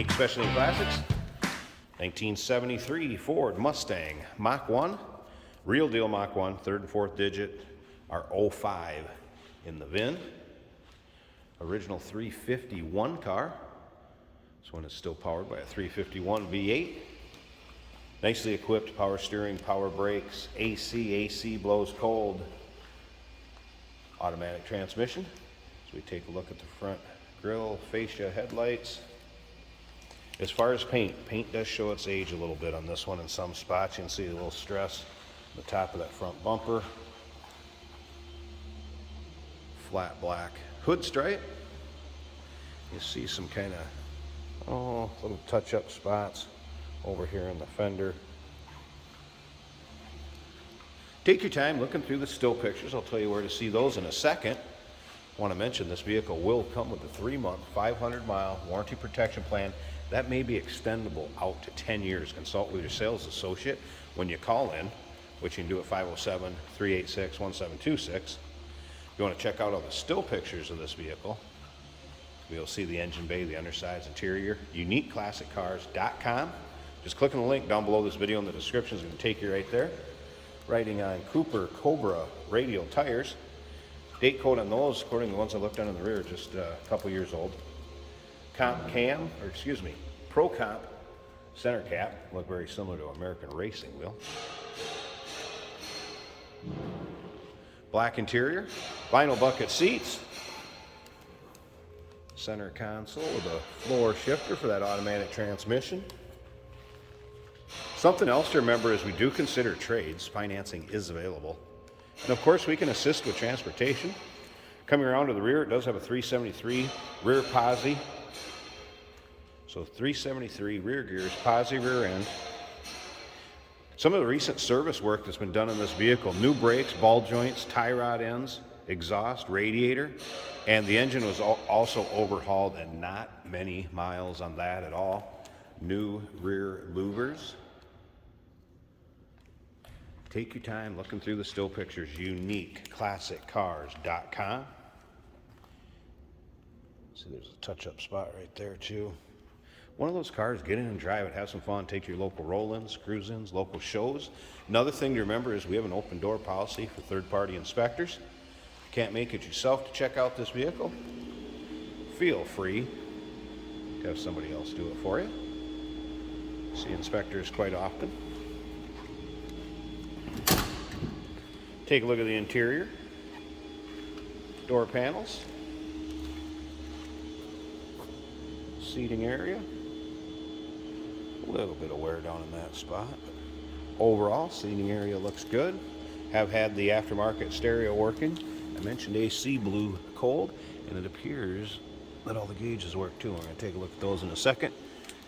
Unique Specialty Classics, 1973 Ford Mustang Mach 1, real deal Mach 1, third and fourth digit are 05 in the VIN. Original 351 car. This one is still powered by a 351 V8. Nicely equipped power steering, power brakes, AC blows cold, automatic transmission. So we take a look at the front grille, fascia, headlights. As far as paint does show its age a little bit on this one in some spots. You can see a little stress on the top of that front bumper. Flat black hood stripe. You see some kind of little touch-up spots over here in the fender. Take your time looking through the still pictures. I'll tell you where to see those in a second. I want to mention this vehicle will come with a 3-month, 500-mile warranty protection plan. That may be extendable out to 10 years. Consult with your sales associate when you call in, which you can do at 507-386-1726. If you want to check out all the still pictures of this vehicle, you'll see the engine bay, the undersides, interior, uniqueclassiccars.com. Just click on the link down below this video in the description. It's going to take you right there. Writing on Cooper Cobra radial tires. Date code on those, according to the ones I looked on in the rear, just a couple years old. Pro Comp center cap. Look very similar to American Racing wheel. Black interior. Vinyl bucket seats. Center console with a floor shifter for that automatic transmission. Something else to remember is we do consider trades. Financing is available. And of course, we can assist with transportation. Coming around to the rear, it does have a 373 rear posi. So 373 rear gears, posi rear end. Some of the recent service work that's been done on this vehicle, new brakes, ball joints, tie rod ends, exhaust, radiator, and the engine was also overhauled, and not many miles on that at all. New rear louvers. Take your time looking through the still pictures. uniqueclassiccars.com. See, there's a touch-up spot right there too. One of those cars, get in and drive it, have some fun, take your local roll-ins, cruise-ins, local shows. Another thing to remember is we have an open door policy for third-party inspectors. Can't make it yourself to check out this vehicle? Feel free to have somebody else do it for you. See inspectors quite often. Take a look at the interior. Door panels. Seating area. A little bit of wear down in that spot, but overall, seating area looks good. Have had the aftermarket stereo working. I mentioned AC blew cold, and it appears that all the gauges work too. We're going to take a look at those in a second.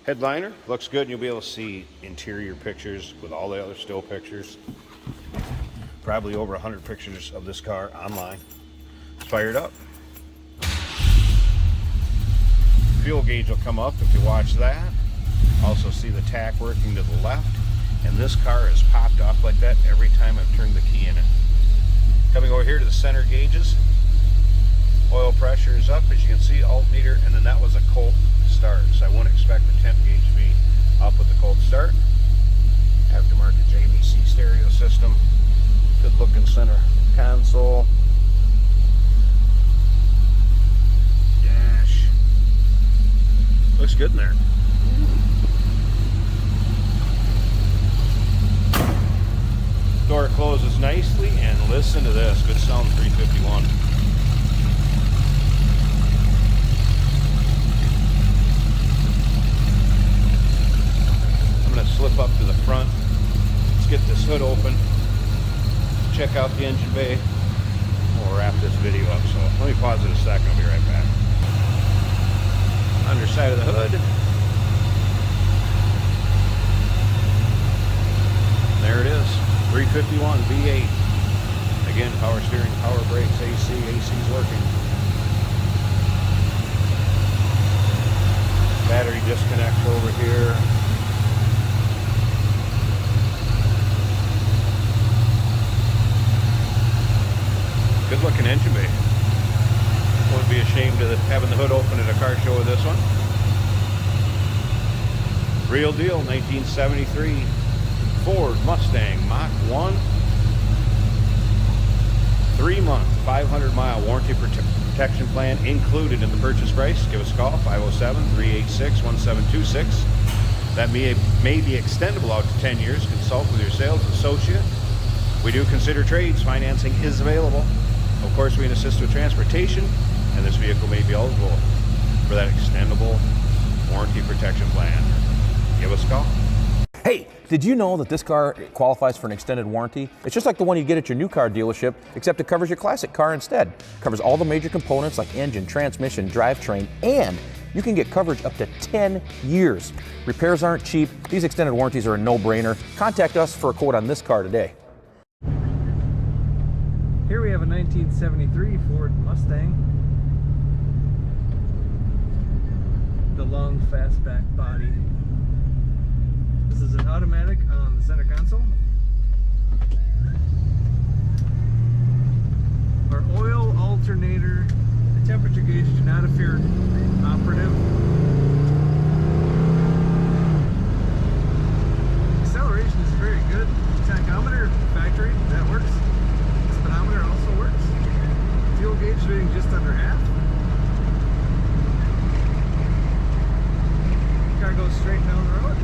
Headliner looks good, and you'll be able to see interior pictures with all the other still pictures. Probably over 100 pictures of this car online. It's fired up. Fuel gauge will come up if you watch that. Also see the tach working to the left. And this car has popped off like that every time I've turned the key in it. Coming over here to the center gauges. Oil pressure is up, as you can see, altimeter, and then that was a cold start. So I wouldn't expect the temp gauge to be up with the cold start. Aftermarket JVC stereo system. Good looking center console. Dash. Looks good in there. Door closes nicely, and listen to this. Good sound 351. I'm going to slip up to the front. Let's get this hood open. Check out the engine bay. We'll wrap this video up. So let me pause it a second. I'll be right back. Underside of the hood. There it is. 351 V8. Again, power steering, power brakes, AC's working. Battery disconnect over here. Good looking engine bay. Wouldn't be ashamed of having the hood open at a car show with this one. Real deal, 1973 Ford Mustang Mach 1. 3-month, 500-mile warranty protection plan included in the purchase price. Give us a call, 507-386-1726. That may be extendable out to 10 years. Consult with your sales associate. We do consider trades. Financing is available. Of course, we can assist with transportation, and this vehicle may be eligible for that extendable warranty protection plan. Give us a call. Hey, did you know that this car qualifies for an extended warranty? It's just like the one you get at your new car dealership, except it covers your classic car instead. It covers all the major components like engine, transmission, drivetrain, and you can get coverage up to 10 years. Repairs aren't cheap. These extended warranties are a no-brainer. Contact us for a quote on this car today. Here we have a 1973 Ford Mustang. The long fastback body. This is an automatic on the center console. Our oil alternator, the temperature gauge do not appear operative. Acceleration is very good. Tachometer, factory, that works. Speedometer also works. Fuel gauge reading just under half. Car goes straight down the road.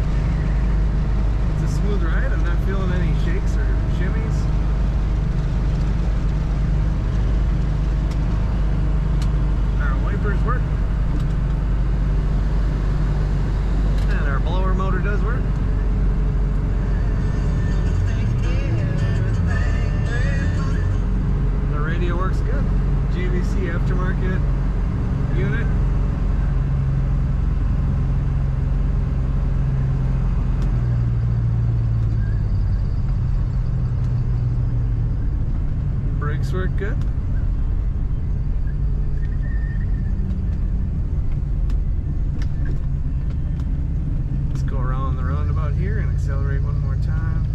It's a smooth ride. I'm not feeling any shakes or shimmies. Our wipers work. And our blower motor does work. The radio works good. JVC aftermarket unit. Brakes work good. Let's go around the roundabout here and accelerate one more time.